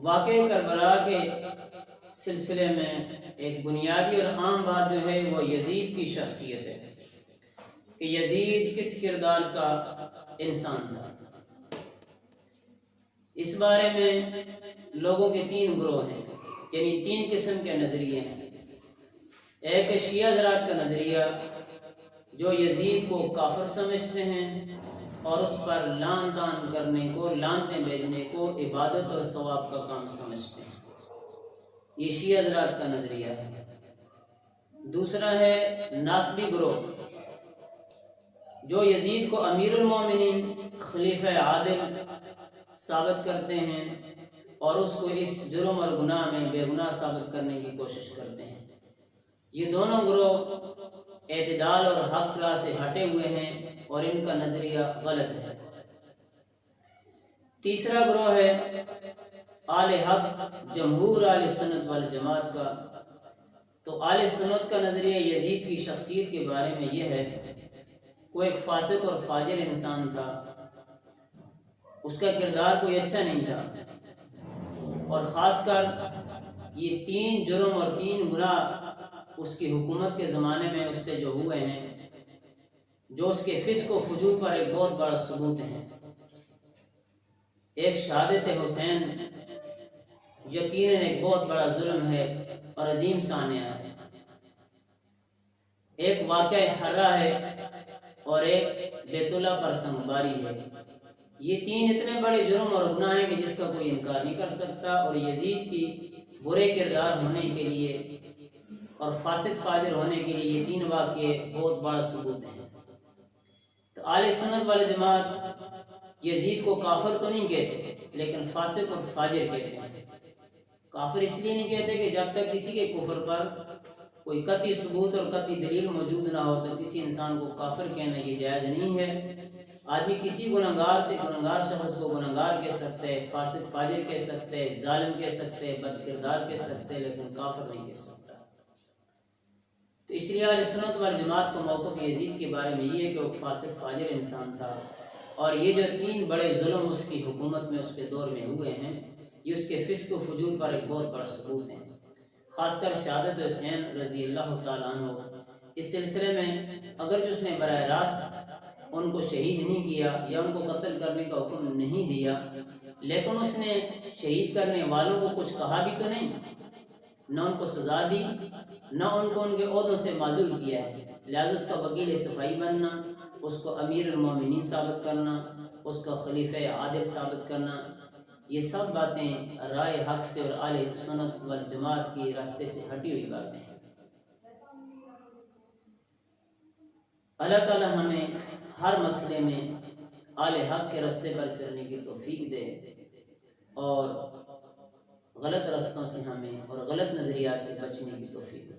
واقعہ کربلا کے سلسلے میں ایک بنیادی اور عام بات جو ہے وہ یزید کی شخصیت ہے کہ یزید کس کردار کا انسان تھا۔ اس بارے میں لوگوں کے تین گروہ ہیں، یعنی تین قسم کے نظریے ہیں۔ ایک ہے شیعہ حضرات کا نظریہ جو یزید کو کافر سمجھتے ہیں اور اس پر لعن طعن کرنے کو، لعنتیں بھیجنے کو عبادت اور ثواب کا کام سمجھتے ہیں۔ یہ شیعہ حضرات کا نظریہ ہے۔ دوسرا ہے ناصبی گروہ جو یزید کو امیر المومنین، خلیفہ عادل ثابت کرتے ہیں اور اس کو اس جرم اور گناہ میں بے گناہ ثابت کرنے کی کوشش کرتے ہیں۔ یہ دونوں گروہ اعتدال اور حق راہ سے ہٹے ہوئے ہیں اور ان کا نظریہ غلط ہے۔ تیسرا گروہ ہے آل حق، جمہور آل سنت والجماعت کا۔ تو آل سنت کا نظریہ یزید کی شخصیت کے بارے میں یہ ہے، وہ ایک فاسق اور فاجر انسان تھا، اس کا کردار کوئی اچھا نہیں تھا، اور خاص کر یہ تین جرم اور تین گناہ اس کی حکومت کے زمانے میں اس سے جو ہوئے ہیں، جو اس کے فسق و فجور پر ایک بہت بڑا ثبوت ہے۔ ایک شہادت حسین یقیناً ایک بہت بڑا ظلم ہے اور عظیم سانحہ ہے۔ ایک واقعہ حرہ ہے اور ایک بیت اللہ پر سنگباری ہے۔ یہ تین اتنے بڑے جرم اور گناہ ہیں کہ جس کا کوئی انکار نہیں کر سکتا، اور یزید کی برے کردار ہونے کے لیے اور فاسق فاجر ہونے کے لیے یہ تین واقعے بہت بڑا ثبوت ہیں۔ تو اہل سنت والجماعت یزید کو کافر تو نہیں کہتے، لیکن فاسق اور فاجر کہتے ہیں۔ کافر اس لیے نہیں کہتے کہ جب تک کسی کے کفر پر کوئی قطعی ثبوت اور قطعی دلیل موجود نہ ہو تو کسی انسان کو کافر کہنا یہ جائز نہیں ہے۔ آدمی کسی گنہگار سے، گنہگار شخص کو گنہگار کہہ سکتے ہیں، فاسق فاجر کہہ سکتے ہیں، ظالم کہہ سکتے ہیں، بد کردار کہہ سکتے ہیں، لیکن کافر نہیں کہہ سکتا۔ تو اس لیے اہل سنت والجماعت کا موقف یزید کے بارے میں یہ ہے کہ وہ فاسق فاجر انسان تھا، اور یہ جو تین بڑے ظلم اس کی حکومت میں، اس کے دور میں ہوئے ہیں، یہ اس کے فسق و فجور پر ایک بہت بڑا ثبوت ہے۔ خاص کر شہادت حسین رضی اللہ تعالیٰ عنہ، اس سلسلے میں اگر جو اس نے براہ راست ان کو شہید نہیں کیا یا ان کو قتل کرنے کا حکم نہیں دیا، لیکن اس نے شہید کرنے والوں کو کچھ کہا بھی تو نہیں، نہ ان کو سزا دی، نہ ان کو ان کے عہدوں سے معزول کیا ہے۔ لہٰذا اس کا وکیل صفائی بننا، اس کو امیر المومنین ثابت کرنا، اس کا خلیفہ عادل ثابت کرنا، یہ سب باتیں رائے حق سے اور اہل سنت والجماعت کی راستے سے ہٹی ہوئی باتیں ہیں۔ اللہ تعالیٰ ہمیں ہر مسئلے میں اہل حق کے راستے پر چلنے کی توفیق دے اور غلط راستوں سے ہمیں اور غلط نظریات سے بچنے کی توفیق دے۔